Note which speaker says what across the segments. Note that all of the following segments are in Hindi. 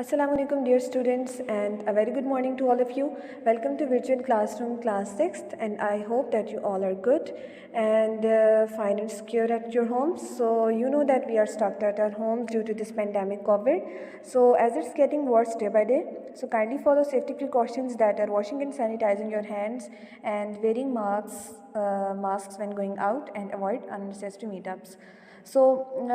Speaker 1: Assalamualaikum dear students and a very good morning to all of you. Welcome to Virtual Classroom class 6th and I hope that you all are good and fine and secure at your homes. So you know that we are stuck at our homes due to this pandemic COVID. So as it's getting worse day by day, so kindly follow safety precautions that are washing and sanitizing your hands and wearing masks when going out and avoid unnecessary meetups. So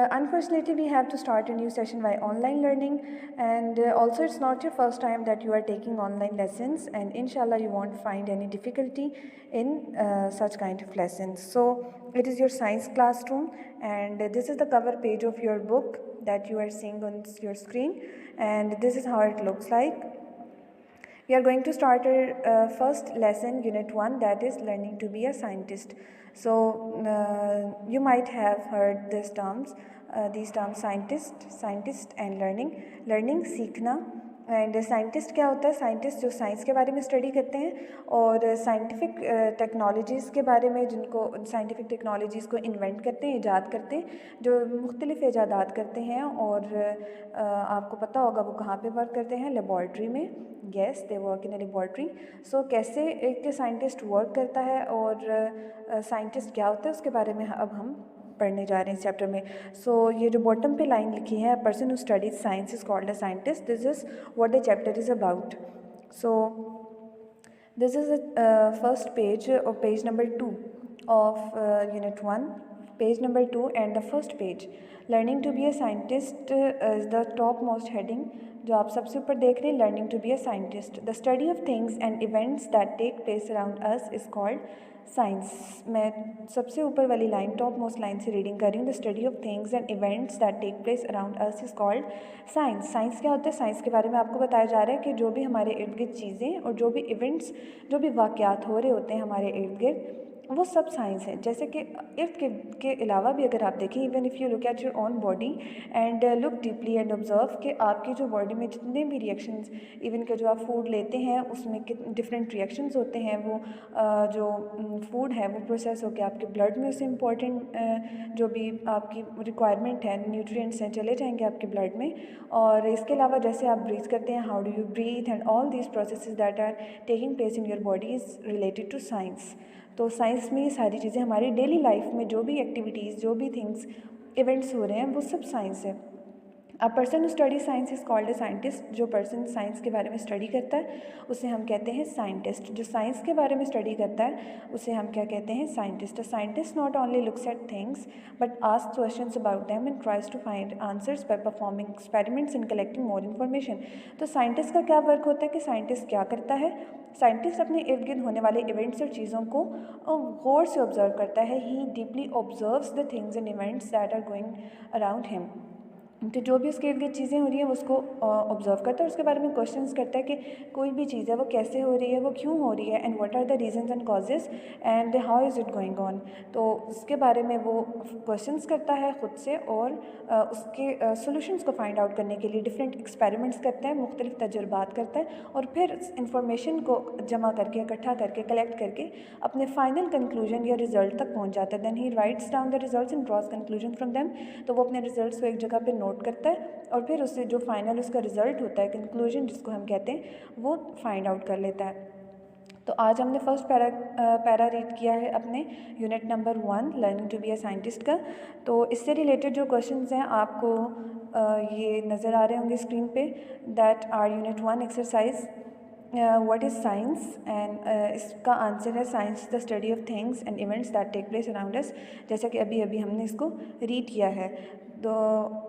Speaker 1: unfortunately we have to start a new session by online learning and also it's not your first time that you are taking online lessons and inshallah you won't find any difficulty in such kind of lessons. So it is your science classroom and this is the cover page of your book that you are seeing on your screen and this is how it looks like. We are going to start our first lesson, Unit 1, that is learning to be a scientist. So, you might have heard these terms scientist and learning. Learning, सीखना. एंड साइंटिस्ट क्या होता है? साइंटिस्ट जो साइंस के बारे में स्टडी करते हैं और साइंटिफिक टेक्नोलॉजीज़ के बारे में, जिनको साइंटिफिक टेक्नोलॉजीज़ को इन्वेंट करते हैं, ईजाद करते हैं, जो मुख्तलिफ ईजादात करते हैं और आपको पता होगा वो कहाँ पे वर्क करते हैं? लेबॉर्ट्री में. Yes, they work in a laboratory. So कैसे एक साइंटिस्ट वर्क करता है और साइंटिस्ट क्या होता है उसके बारे में अब हम पढ़ने जा रहे हैं इस चैप्टर में. सो ये जो बॉटम पे लाइन लिखी है, person who studies science is called a scientist. This is what the chapter is about. So this is first page और page number 2 of Unit 1, page number 2 and the first page. Learning to be a scientist is the top most heading जो आप सबसे ऊपर देख रहे हैं. Learning to be a scientist, the study of things and events that take place around us is called science. मैं सबसे ऊपर वाली लाइन, टॉप मोस्ट लाइन से रीडिंग कर रही हूँ. The study of things and events that take place around us is called science. Science क्या होता है? साइंस के बारे में आपको बताया जा रहा है कि जो भी हमारे इर्द गिर्द चीज़ें और जो भी इवेंट्स, जो भी वाक़यात हो रहे होते हैं हमारे इर्द गिर्द, वो सब साइंस है. जैसे कि इर्द के अलावा भी अगर आप देखें, even if you look at your own body and look deeply and observe कि आपकी जो बॉडी में जितने भी रिएक्शंस, इवन के जो आप फूड लेते हैं उसमें डिफरेंट रिएक्शंस होते हैं, वो जो फूड है वो प्रोसेस होकर आपके ब्लड में, उससे इम्पॉर्टेंट जो भी आपकी रिक्वायरमेंट है, न्यूट्रिएंट्स हैं, चले जाएंगे आपके ब्लड में. और इसके अलावा जैसे आप ब्रीथ करते हैं, how do you breathe and all these processes that are taking place in your body is related to science. तो साइंस में ये सारी चीज़ें हमारी डेली लाइफ में जो भी एक्टिविटीज़, जो भी थिंग्स, इवेंट्स हो रहे हैं, वो सब साइंस है. A person who study science is called a scientist. जो पर्सन साइंस के बारे में स्टडी करता है उसे हम कहते हैं साइंटिस्ट. जो साइंस के बारे में स्टडी करता है उसे हम क्या कहते हैं? Scientist. A scientist not only looks at things but ask questions about them and tries to find answers by performing experiments and collecting more information. तो साइंटिस्ट का क्या वर्क होता है कि साइंटिस्ट क्या करता है? साइंटिस्ट अपने इर्द गिर्द होने वाले इवेंट्स और चीज़ों को गौर से ऑब्जर्व करता है. He deeply observes the things and events that are going around him. तो जो भी उसके इर्द गिर्द चीज़ें हो रही हैं उसको ऑब्जर्व करता है, उसके बारे में क्वेश्चंस करता है कि कोई भी चीज़ है वो कैसे हो रही है, वो क्यों हो रही है, and what are the reasons and causes and how is it going on. तो उसके बारे में वो क्वेश्चंस करता है ख़ुद से और उसके सोल्यूशंस को फाइंड आउट करने के लिए डिफरेंट एक्सपेरिमेंट्स करता है, मुख्तलिफ तजुर्बात करता है और फिर इंफॉर्मेशन को जमा करके, इकट्ठा करके, कलेक्ट करके अपने फाइनल कंक्लूजन या रिजल्ट तक पहुँच जाता है. Then he writes down the results and draws conclusion from them. तो वो अपने रिजल्ट्स को एक जगह पर नोट करता है और फिर उससे जो फाइनल उसका रिज़ल्ट होता है, कंक्लूजन जिसको हम कहते हैं, वो फाइंड आउट कर लेता है. तो आज हमने फर्स्ट पैरा रीड किया है अपने unit number 1 learning to be a scientist का. तो इससे रिलेटेड जो क्वेश्चंस हैं आपको ये नज़र आ रहे होंगे स्क्रीन पे. That are unit 1 exercise what is science and इसका आंसर है science the study of things and events that take place around us. जैसा कि अभी अभी हमने इसको रीड किया है. तो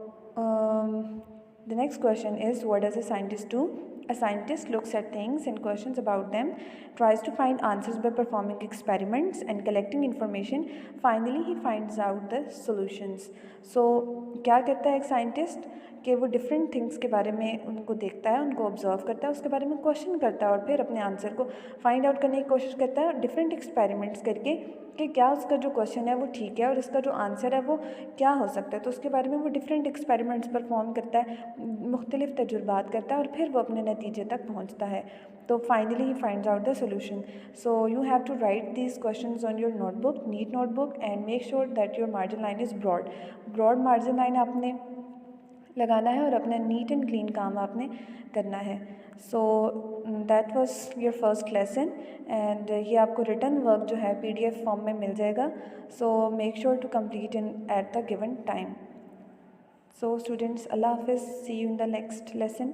Speaker 1: the next question is, what does a scientist do? A scientist looks at things and questions about them, tries to find answers by performing experiments and collecting information. Finally, he finds out the solutions. So, क्या करता है एक साइंटिस्ट कि वो डिफरेंट थिंग्स के बारे में उनको देखता है, उनको ऑब्जर्व करता है, उसके बारे में क्वेश्चन करता है और फिर अपने आंसर को फाइंड आउट करने की कोशिश करता है डिफरेंट एक्सपेरिमेंट्स करके कि क्या उसका जो क्वेश्चन है वो ठीक है और इसका जो आंसर है वो क्या हो सकता है. तो उसके बारे में वो डिफरेंट एक्सपेरिमेंट्स परफॉर्म करता है, मुख्तलिफ तजुर्बात करता है और फिर वो अपने नतीजे तक पहुंचता है. तो फाइनली ही finds out the solution. So you have to write these questions on your notebook, neat notebook, and make sure that your margin line is broad. Broad margin line आपने लगाना है और अपना नीट एंड क्लीन काम आपने करना है। So that was your first lesson and ये आपको रिटन वर्क जो है PDF फॉर्म में मिल जाएगा। So make sure to complete in at the given time. So students, Allah Hafiz, see you in the next lesson.